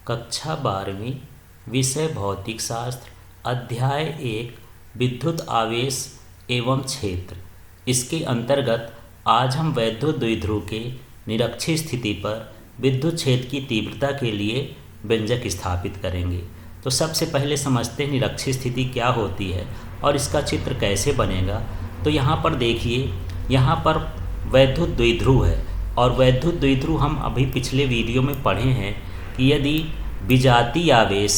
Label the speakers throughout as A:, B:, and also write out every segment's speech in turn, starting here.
A: कक्षा 12वीं विषय भौतिक शास्त्र अध्याय 1 विद्युत आवेश एवं क्षेत्र। इसके अंतर्गत आज हम वैद्युत द्विध्रुव के निरक्षीय स्थिति पर विद्युत क्षेत्र की तीव्रता के लिए व्यंजक स्थापित करेंगे। तो सबसे पहले समझते हैं निरक्षीय स्थिति क्या होती है और इसका चित्र कैसे बनेगा। तो यहाँ पर देखिए, यहाँ पर वैद्युत द्विध्रुव है और वैद्युत द्विध्रुव हम अभी पिछले वीडियो में पढ़े हैं कि यदि विजातीय आवेश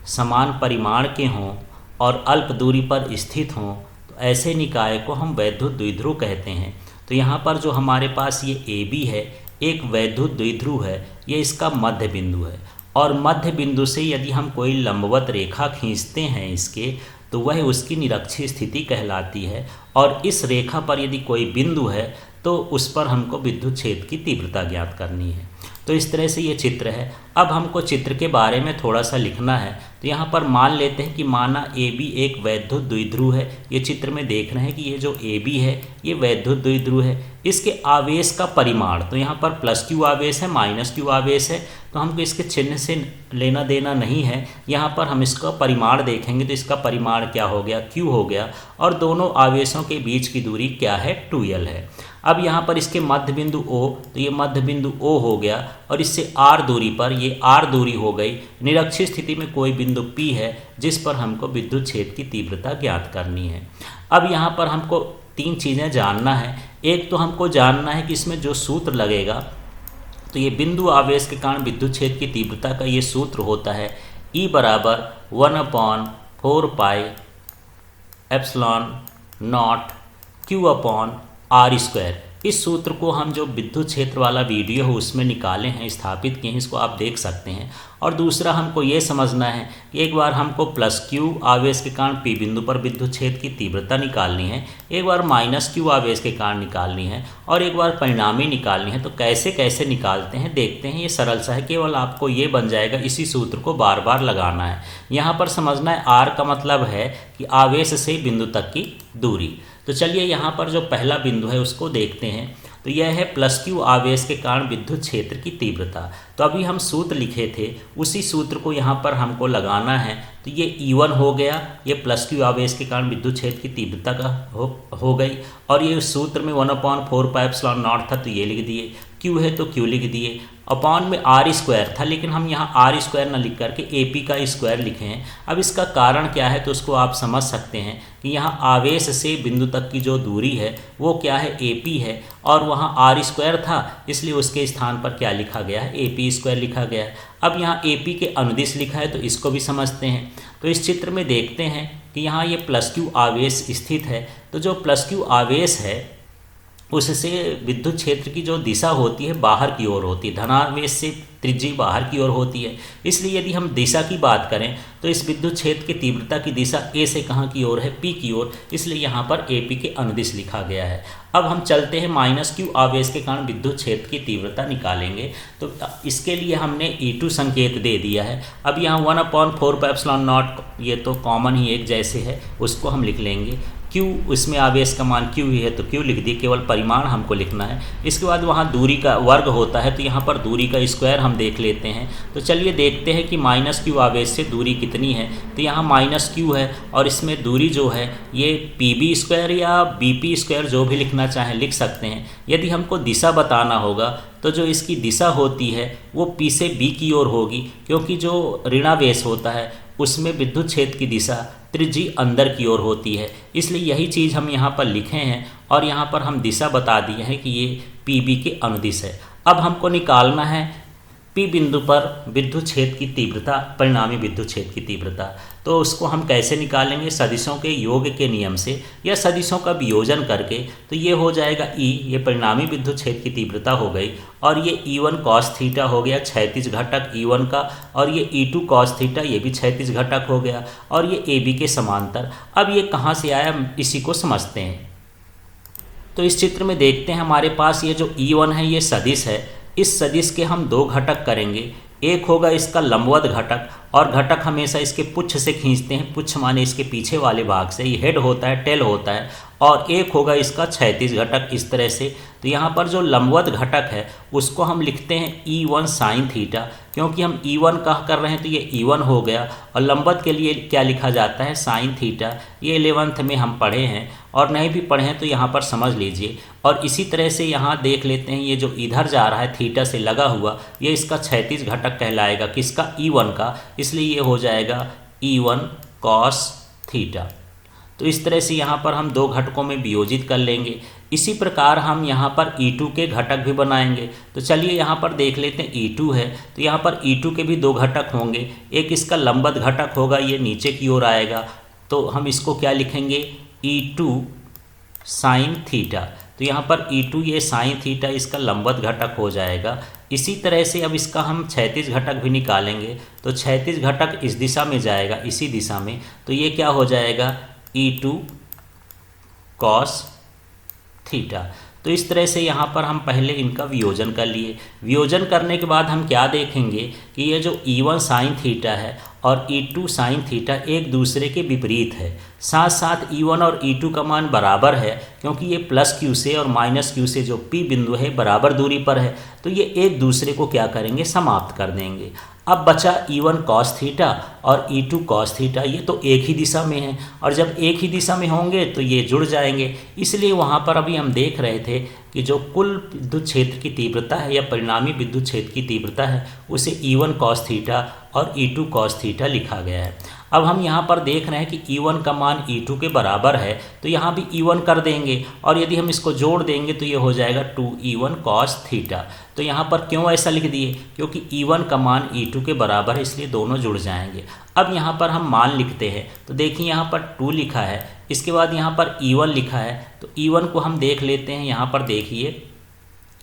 A: समान परिमाण के हों और अल्प दूरी पर स्थित हों तो ऐसे निकाय को हम वैद्युत द्विध्रुव कहते हैं। तो यहाँ पर जो हमारे पास ये AB है, एक वैद्युत द्विध्रुव है, ये इसका मध्य बिंदु है और मध्य बिंदु से यदि हम कोई लंबवत रेखा खींचते हैं इसके, तो वह उसकी निरक्षीय स्थिति कहलाती है। और इस रेखा पर यदि कोई बिंदु है तो उस पर हमको विद्युत क्षेत्र की तीव्रता ज्ञात करनी है। तो इस तरह से ये चित्र है। अब हमको चित्र के बारे में थोड़ा सा लिखना है। तो यहाँ पर मान लेते हैं कि माना AB एक वैद्युत द्विध्रुव है। ये चित्र में देख रहे हैं कि ये जो AB है ये वैद्युत द्विध्रुव है। इसके आवेश का परिमाण, तो यहाँ पर +Q आवेश है, -Q आवेश है, तो हमको इसके चिन्ह से लेना देना नहीं है। यहाँ पर हम इसका परिमाण देखेंगे तो इसका परिमाण क्या हो गया, Q हो गया, और दोनों आवेशों के बीच की दूरी क्या है, 2L है। अब यहाँ पर इसके मध्य बिंदु O, तो ये मध्य बिंदु O हो गया और इससे R दूरी पर, ये R दूरी हो गई। निरक्षीय स्थिति में कोई बिंदु P है जिस पर हमको विद्युत क्षेत्र की तीव्रता ज्ञात करनी है। अब यहाँ पर हमको 3 चीज़ें जानना है। एक तो हमको जानना है कि इसमें जो सूत्र लगेगा, तो ये बिंदु आवेश के कारण विद्युत क्षेत्र की तीव्रता का ये सूत्र होता है E बराबर 1/4πε0 Q/r²। इस सूत्र को हम जो विद्युत क्षेत्र वाला वीडियो है उसमें निकाले हैं, स्थापित किए हैं, इसको आप देख सकते हैं। और दूसरा हमको ये समझना है कि एक बार हमको +Q आवेश के कारण P बिंदु पर विद्युत क्षेत्र की तीव्रता निकालनी है, एक बार -Q आवेश के कारण निकालनी है और एक बार परिणामी निकालनी है। तो कैसे कैसे निकालते हैं देखते हैं। ये सरल सा है, केवल आपको ये बन जाएगा, इसी सूत्र को बार बार लगाना है। यहाँ पर समझना है R का मतलब है कि आवेश से बिंदु तक की दूरी। तो चलिए यहाँ पर जो पहला बिंदु है उसको देखते हैं। तो यह है +Q आवेश के कारण विद्युत क्षेत्र की तीव्रता। तो अभी हम सूत्र लिखे थे, उसी सूत्र को यहाँ पर हमको लगाना है। तो ये E1 हो गया, ये +Q आवेश के कारण विद्युत क्षेत्र की तीव्रता का हो गई। और ये सूत्र में 1/4πε0 था तो ये लिख दिए, Q है तो Q लिख दिए, अपॉन में R² था, लेकिन हम यहाँ R² ना लिख करके AP का स्क्वायर लिखे हैं। अब इसका कारण क्या है तो उसको आप समझ सकते हैं कि यहाँ आवेश से बिंदु तक की जो दूरी है वो क्या है, AP है, और वहाँ R² था इसलिए उसके स्थान पर क्या लिखा गया है, AP² लिखा गया है। अब यहाँ AP के अनुदिश लिखा है तो इसको भी समझते हैं। तो इस चित्र में देखते हैं कि यहाँ ये +Q आवेश स्थित है। तो जो +Q आवेश है उससे विद्युत क्षेत्र की जो दिशा होती है बाहर की ओर होती है, धनावेश से त्रिज्यीय बाहर की ओर होती है। इसलिए यदि हम दिशा की बात करें तो इस विद्युत क्षेत्र की तीव्रता की दिशा A से कहाँ की ओर है, P की ओर, इसलिए यहाँ पर AP के अनुदिश लिखा गया है। अब हम चलते हैं -Q आवेश के कारण विद्युत क्षेत्र की तीव्रता निकालेंगे। तो इसके लिए हमने E2 संकेत दे दिया है। अब यहाँ 1/4πε0, ये तो कॉमन ही एक जैसे है, उसको हम लिख लेंगे। Q, इसमें आवेश का मान Q ही है तो Q लिख दिए, केवल परिमाण हमको लिखना है। इसके बाद वहाँ दूरी का वर्ग होता है तो यहाँ पर दूरी का स्क्वायर हम देख लेते हैं। तो चलिए देखते हैं कि -Q आवेश से दूरी कितनी है। तो यहाँ -Q है और इसमें दूरी जो है ये PB² या BP² जो भी लिखना चाहें लिख सकते हैं। यदि हमको दिशा बताना होगा तो जो इसकी दिशा होती है वो P से B की ओर होगी, क्योंकि जो ऋणावेश होता है उसमें विद्युत क्षेत्र की दिशा त्रिज्यीय अंदर की ओर होती है। इसलिए यही चीज़ हम यहाँ पर लिखे हैं और यहाँ पर हम दिशा बता दिए हैं कि ये PB के अनुदिश है। अब हमको निकालना है P बिंदु पर विद्युत क्षेत्र की तीव्रता, परिणामी विद्युत क्षेत्र की तीव्रता। तो उसको हम कैसे निकालेंगे, सदिशों के योग के नियम से या सदिशों का वियोजन करके। तो ये हो जाएगा E, ये परिणामी विद्युत क्षेत्र की तीव्रता हो गई, और ये E1 cos थीटा हो गया, क्षैतिज घटक E1 का, और ये E2 cos थीटा, ये भी क्षैतिज घटक हो गया, और ये AB के समांतर। अब ये कहाँ से आया इसी को समझते हैं। तो इस चित्र में देखते हैं हमारे पास ये जो E1 है ये सदिश है। इस सदिश के हम 2 घटक करेंगे, एक होगा इसका लंबवत घटक और घटक हमेशा इसके पुच्छ से खींचते हैं। पुच्छ माने इसके पीछे वाले भाग से, ये हेड होता है, टेल होता है, और एक होगा इसका क्षैतिज घटक इस तरह से। तो यहाँ पर जो लंबवत घटक है उसको हम लिखते हैं E1 साइन थीटा, क्योंकि हम E1 कह कर रहे हैं तो ये E1 हो गया। और लंबवत के लिए क्या लिखा जाता है, साइन थीटा। ये 11th में हम पढ़े हैं, और नहीं भी पढ़े हैं तो यहाँ पर समझ लीजिए। और इसी तरह से यहाँ देख लेते हैं, ये जो इधर जा रहा है थीटा से लगा हुआ, ये इसका क्षैतिज घटक कहलाएगा, किसका, E1 का। इसलिए ये हो जाएगा E1 कॉस थीटा। तो इस तरह से यहाँ पर हम दो घटकों में वियोजित कर लेंगे। इसी प्रकार हम यहाँ पर E2 के घटक भी बनाएंगे। तो चलिए यहाँ पर देख लेते हैं, E2 है तो यहाँ पर E2 के भी दो घटक होंगे। एक इसका लंबवत घटक होगा, ये नीचे की ओर आएगा, तो हम इसको क्या लिखेंगे, E2 साइन थीटा। तो यहाँ पर E2 ये साइन थीटा इसका लंबवत घटक हो जाएगा। इसी तरह से अब इसका हम क्षैतिज घटक भी निकालेंगे। तो क्षैतिज घटक इस दिशा में जाएगा, इसी दिशा में, तो ये क्या हो जाएगा, E2 कॉस थीटा। तो इस तरह से यहाँ पर हम पहले इनका वियोजन कर लिए। वियोजन करने के बाद हम क्या देखेंगे कि ये जो E1 साइन थीटा है और E2 साइन थीटा एक दूसरे के विपरीत है। साथ साथ E1 और E2 का मान बराबर है, क्योंकि ये प्लस Q से और माइनस Q से जो P बिंदु है बराबर दूरी पर है, तो ये एक दूसरे को क्या करेंगे, समाप्त कर देंगे। अब बचा E1 कॉस थीटा और E2 कॉस थीटा, ये तो एक ही दिशा में है, और जब एक ही दिशा में होंगे तो ये जुड़ जाएंगे। इसलिए वहाँ पर अभी हम देख रहे थे कि जो कुल विद्युत क्षेत्र की तीव्रता है या परिणामी विद्युत क्षेत्र की तीव्रता है उसे E1 कॉस थीटा और E2 कॉस थीटा लिखा गया है। अब हम यहाँ पर देख रहे हैं कि E1 का मान E2 के बराबर है, तो यहाँ भी E1 कर देंगे, और यदि हम इसको जोड़ देंगे तो ये हो जाएगा 2E1 कॉस थीटा। तो यहाँ पर क्यों ऐसा लिख दिए, क्योंकि E1 का मान E2 के बराबर है, इसलिए दोनों जुड़ जाएंगे। अब यहाँ पर हम मान लिखते हैं, तो देखिए यहाँ पर 2 लिखा है, इसके बाद यहाँ पर E1 लिखा है, तो E1 को हम देख लेते हैं। यहाँ पर देखिए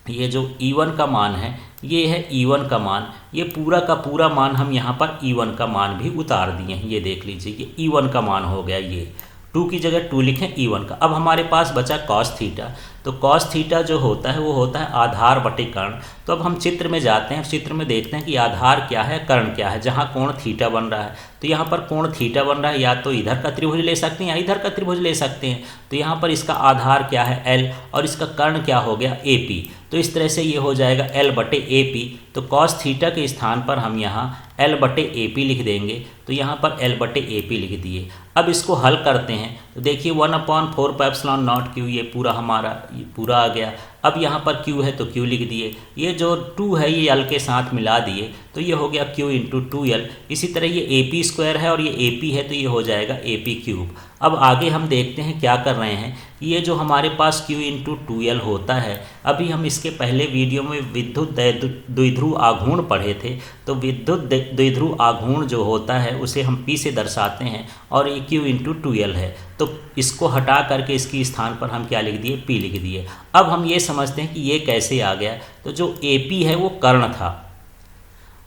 A: ये जो E1 का मान है ये है E1 का मान, ये पूरा का पूरा मान हम यहाँ पर E1 का मान भी उतार दिए हैं। ये देख लीजिए, ये E1 का मान हो गया, ये 2 की जगह 2 लिखें E1 का। अब हमारे पास बचा कॉस थीटा। तो कॉस थीटा जो होता है वो होता है आधार बटे कर्ण। तो अब हम चित्र में जाते हैं, चित्र में देखते हैं कि आधार क्या है, कर्ण क्या है, जहाँ कोण थीटा बन रहा है। तो यहाँ पर कोण थीटा बन रहा है, या तो इधर का त्रिभुज ले सकते हैं या इधर का त्रिभुज ले सकते हैं। तो यहाँ पर इसका आधार क्या है, L, और इसका कर्ण क्या हो गया, AP। तो इस तरह से ये हो जाएगा L बटे AP। तो कॉस थीटा के स्थान पर हम यहाँ L बटे AP लिख देंगे। तो यहाँ पर L बटे AP लिख दिए। अब इसको हल करते हैं, तो देखिए 1/4πε0 Q, ये पूरा हमारा ये पूरा आ गया। अब यहाँ पर Q है तो Q लिख दिए, ये जो 2 है ये L के साथ मिला दिए, तो ये हो गया Q इंटू 2L। इसी तरह ये AP स्क्वायर है और ये AP है, तो ये हो जाएगा AP क्यूब। अब आगे हम देखते हैं क्या कर रहे हैं, ये जो हमारे पास Q इंटू 2L होता है, अभी हम इसके पहले वीडियो में विद्युत द्विध्रुव आघूर्ण पढ़े थे। तो विद्युत द्विध्रुव आघूर्ण जो होता है उसे हम P से दर्शाते हैं, और ये Q इंटू 2L है। तो इसको हटा करके इसके स्थान पर हम क्या लिख दिए, P लिख दिए। अब हम ये समझते हैं कि ये कैसे आ गया। तो जो AP है वो कर्ण था।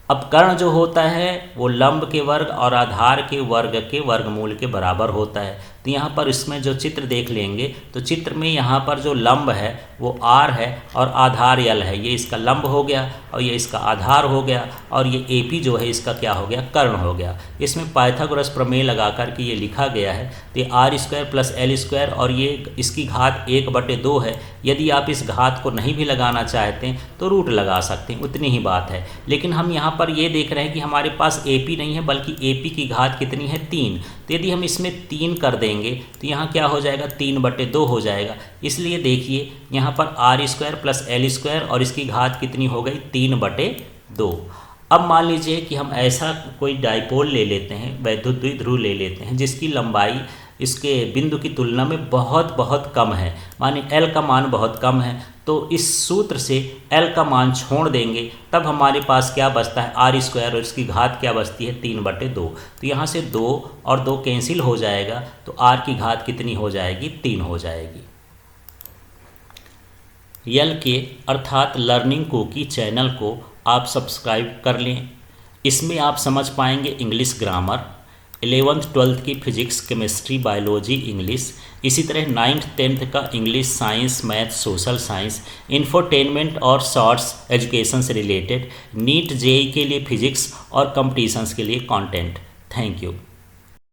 A: अब कर्ण जो होता है वो लंब के वर्ग और आधार के वर्ग के वर्गमूल के बराबर होता है। तो यहाँ पर इसमें जो चित्र देख लेंगे, तो चित्र में यहाँ पर जो लंब है वो R है और आधार L है। ये इसका लंब हो गया और ये इसका आधार हो गया, और ये AP जो है इसका क्या हो गया, कर्ण हो गया। इसमें पाइथागोरस प्रमेय लगा कर के ये लिखा गया है। तो ये R² प्लस L², और ये इसकी घात 1/2 है। यदि आप इस घात को नहीं भी लगाना चाहते हैं तो रूट लगा सकते हैं, उतनी ही बात है। लेकिन हम यहाँ पर ये देख रहे हैं कि हमारे पास AP नहीं है, बल्कि AP की घात कितनी है, 3। तो यदि हम इसमें 3 कर देंगे तो यहाँ क्या हो जाएगा, 3/2 हो जाएगा। इसलिए देखिए यहाँ पर R² प्लस L², और इसकी घात कितनी हो गई, 3/2। अब मान लीजिए कि हम ऐसा कोई डाइपोल ले लेते हैं, वैद्युत द्विध्रुव ले लेते हैं, जिसकी लंबाई इसके बिंदु की तुलना में बहुत बहुत कम है, माने L का मान बहुत कम है। तो इस सूत्र से L का मान छोड़ देंगे, तब हमारे पास क्या बचता है, R² और इसकी घात क्या बचती है, 3/2। तो यहाँ से 2 और 2 कैंसिल हो जाएगा, तो R की घात कितनी हो जाएगी, 3 हो जाएगी। LK अर्थात लर्निंग कुकी चैनल को आप सब्सक्राइब कर लें। इसमें आप समझ पाएंगे इंग्लिश ग्रामर, 11th 12th की फिजिक्स, केमिस्ट्री, बायोलॉजी, इंग्लिश। इसी तरह 9th 10th का English, science, math, social science, infotainment और शॉर्ट्स एजुकेशन से रिलेटेड। नीट जेई के लिए फिजिक्स और कंपटीशंस के लिए कंटेंट। Thank you.